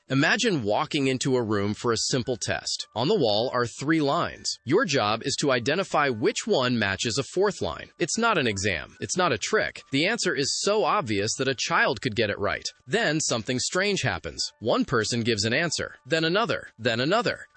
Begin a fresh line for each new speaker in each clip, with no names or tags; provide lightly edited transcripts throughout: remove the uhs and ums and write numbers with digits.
Imagine walking into a room for a simple test. On the wall are 3 lines. Your job is to identify which one matches a 4th line. It's not an exam. It's not a trick. The answer is so obvious that a child could get it right. Then something strange happens. One person gives an answer, then another,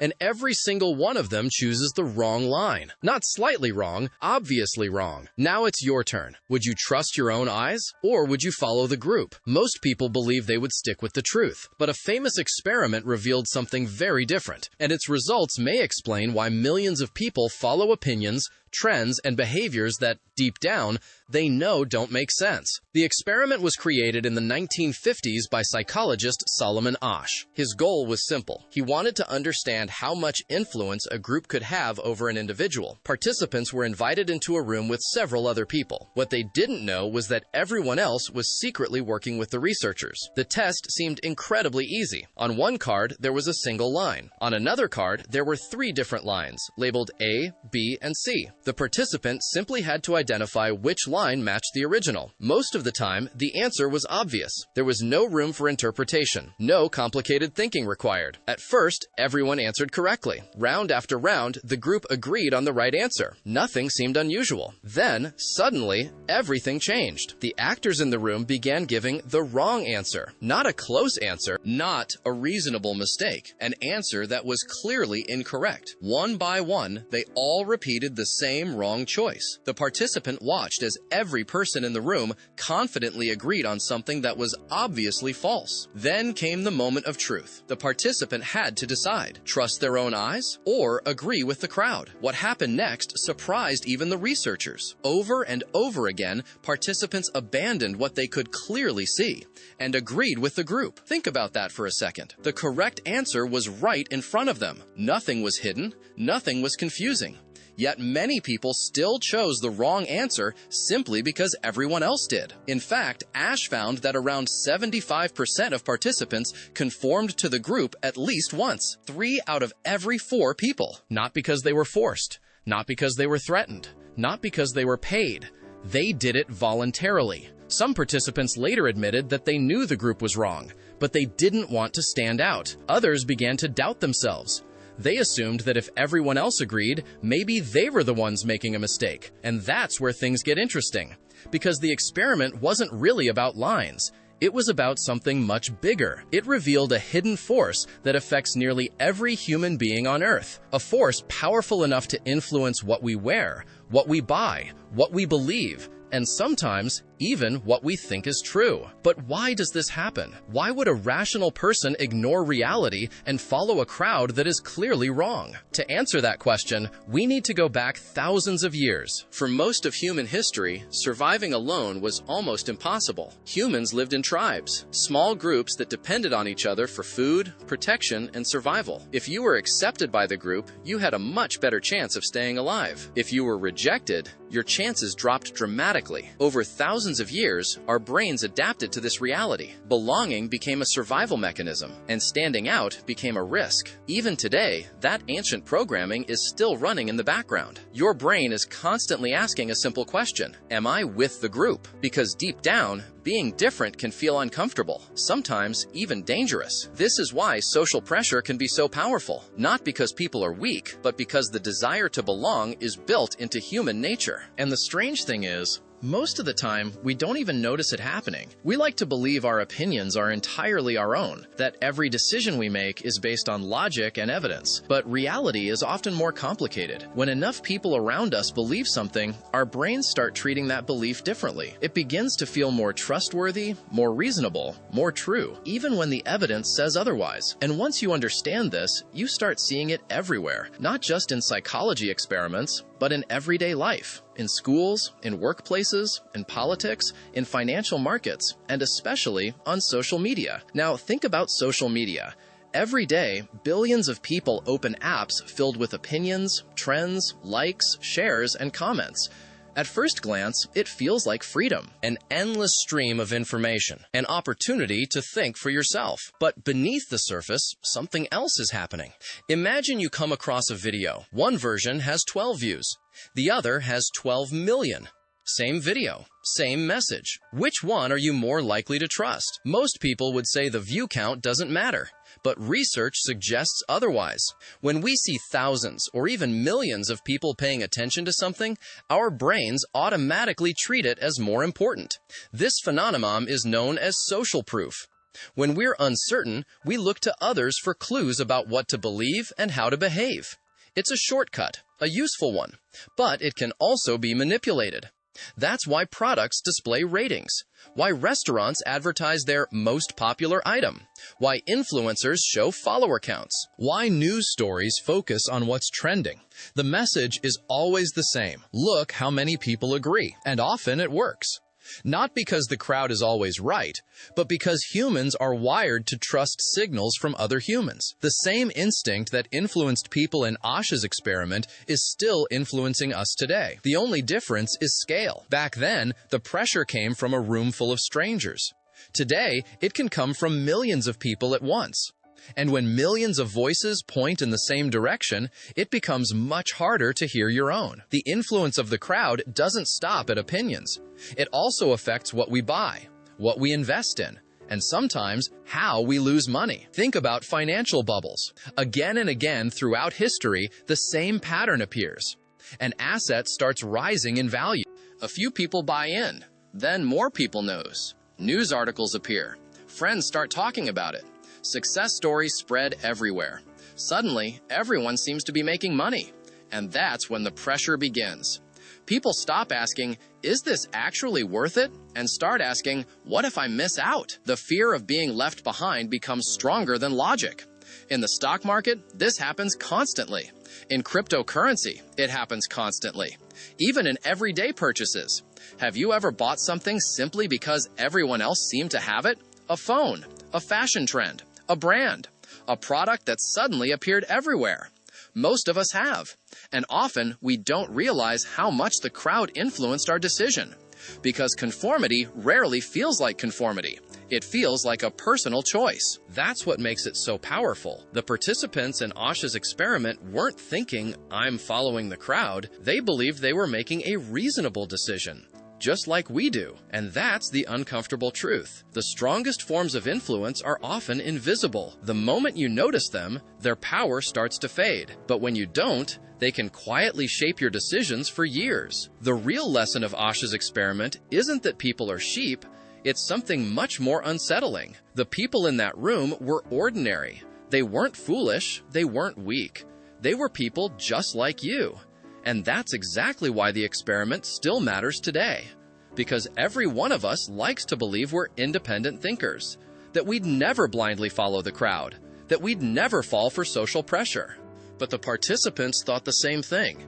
and every single one of them chooses the wrong line. Not slightly wrong, obviously wrong. Now it's your turn. Would you trust your own eyes, or would you follow the group? Most people believe they would stick with the truth, but a famous experiment revealed something very different, and its results may explain why millions of people follow opinions, trends, and behaviors that, deep down, they know don't make sense. The experiment was created in the 1950s by psychologist Solomon Asch. His goal was simple. He wanted to understand how much influence a group could have over an individual. Participants were invited into a room with several other people. What they didn't know was that everyone else was secretly working with the researchers. The test seemed incredibly easy. On one card, there was a single line. On another card, there were 3 different lines, labeled A, B, and C. The participant simply had to identify which line matched the original. Most of the time, the answer was obvious. There was no room for interpretation, no complicated thinking required. At first, everyone answered correctly. Round after round, the group agreed on the right answer. Nothing seemed unusual. Then, suddenly, everything changed. The actors in the room began giving the wrong answer. Not a close answer, not a reasonable mistake. An answer that was clearly incorrect. One by one, they all repeated the same wrong choice. The participant watched as every person in the room confidently agreed on something that was obviously false. Then came the moment of truth. The participant had to decide, trust their own eyes or agree with the crowd. What happened next surprised even the researchers. Over and over again, participants abandoned what they could clearly see and agreed with the group. Think about that for a second. The correct answer was right in front of them. Nothing was hidden, nothing was confusing. Yet many people still chose the wrong answer simply because everyone else did. In fact, Asch found that around 75% of participants conformed to the group at least once. 3 out of every 4 people. Not because they were forced, not because they were threatened, not because they were paid. They did it voluntarily. Some participants later admitted that they knew the group was wrong, but they didn't want to stand out. Others began to doubt themselves. They assumed that if everyone else agreed, maybe they were the ones making a mistake. And that's where things get interesting. Because the experiment wasn't really about lines. It was about something much bigger. It revealed a hidden force that affects nearly every human being on Earth. A force powerful enough to influence what we wear, what we buy, what we believe, and sometimes even what we think is true. But why does this happen? Why would a rational person ignore reality and follow a crowd that is clearly wrong? To answer that question, we need to go back thousands of years. For most of human history, surviving alone was almost impossible. Humans lived in tribes, small groups that depended on each other for food, protection, and survival. If you were accepted by the group, you had a much better chance of staying alive. If you were rejected, your chances dropped dramatically. Over thousands of years, our brains adapted to this reality. Belonging became a survival mechanism, and standing out became a risk. Even today, that ancient programming is still running in the background. Your brain is constantly asking a simple question: am I with the group? Because deep down, being different can feel uncomfortable, sometimes even dangerous. This is why social pressure can be so powerful, not because people are weak, but because the desire to belong is built into human nature. And the strange thing is, most of the time, we don't even notice it happening. We like to believe our opinions are entirely our own, that every decision we make is based on logic and evidence. But reality is often more complicated. When enough people around us believe something, our brains start treating that belief differently. It begins to feel more trustworthy, more reasonable, more true, even when the evidence says otherwise. And once you understand this, you start seeing it everywhere, not just in psychology experiments, but in everyday life, in schools, in workplaces, in politics, in financial markets, and especially on social media. Now, think about social media. Every day, billions of people open apps filled with opinions, trends, likes, shares, and comments. At first glance, it feels like freedom, an endless stream of information, an opportunity to think for yourself. But beneath the surface, something else is happening. Imagine you come across a video. One version has 12 views. The other has 12 million. Same video, same message. Which one are you more likely to trust? Most people would say the view count doesn't matter, but research suggests otherwise. When we see thousands or even millions of people paying attention to something, our brains automatically treat it as more important. This phenomenon is known as social proof. When we're uncertain, we look to others for clues about what to believe and how to behave. It's a shortcut, a useful one, but it can also be manipulated. That's why products display ratings, why restaurants advertise their most popular item, why influencers show follower counts, why news stories focus on what's trending. The message is always the same. Look how many people agree, and often it works. Not because the crowd is always right, but because humans are wired to trust signals from other humans. The same instinct that influenced people in Asch's experiment is still influencing us today. The only difference is scale. Back then, the pressure came from a room full of strangers. Today, it can come from millions of people at once. And when millions of voices point in the same direction, it becomes much harder to hear your own. The influence of the crowd doesn't stop at opinions. It also affects what we buy, what we invest in, and sometimes how we lose money. Think about financial bubbles. Again and again throughout history, the same pattern appears. An asset starts rising in value. A few people buy in, then more people knows. News articles appear. Friends start talking about it. Success stories spread everywhere. Suddenly, everyone seems to be making money. And that's when the pressure begins. People stop asking, is this actually worth it? And start asking, what if I miss out? The fear of being left behind becomes stronger than logic. In the stock market, this happens constantly. In cryptocurrency, it happens constantly. Even in everyday purchases. Have you ever bought something simply because everyone else seemed to have it? A phone, a fashion trend, a brand, a product that suddenly appeared everywhere. Most of us have, and often we don't realize how much the crowd influenced our decision. Because conformity rarely feels like conformity. It feels like a personal choice. That's what makes it so powerful. The participants in Asch's experiment weren't thinking, I'm following the crowd. They believed they were making a reasonable decision, just like we do. And that's the uncomfortable truth. The strongest forms of influence are often invisible. The moment you notice them, their power starts to fade. But when you don't, they can quietly shape your decisions for years. The real lesson of Asch's experiment isn't that people are sheep, it's something much more unsettling. The people in that room were ordinary. They weren't foolish, they weren't weak. They were people just like you. And that's exactly why the experiment still matters today. Because every one of us likes to believe we're independent thinkers, that we'd never blindly follow the crowd, that we'd never fall for social pressure. But the participants thought the same thing,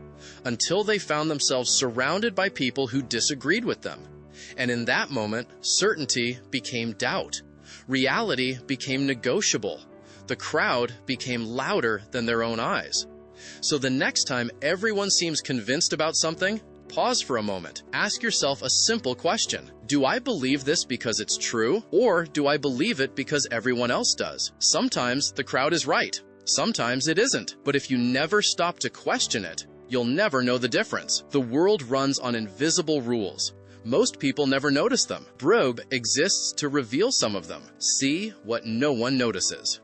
until they found themselves surrounded by people who disagreed with them. And in that moment, certainty became doubt. Reality became negotiable. The crowd became louder than their own eyes. So the next time everyone seems convinced about something, pause for a moment. Ask yourself a simple question. Do I believe this because it's true, or do I believe it because everyone else does? Sometimes the crowd is right. Sometimes it isn't. But if you never stop to question it, you'll never know the difference. The world runs on invisible rules. Most people never notice them. Brub exists to reveal some of them. See what no one notices.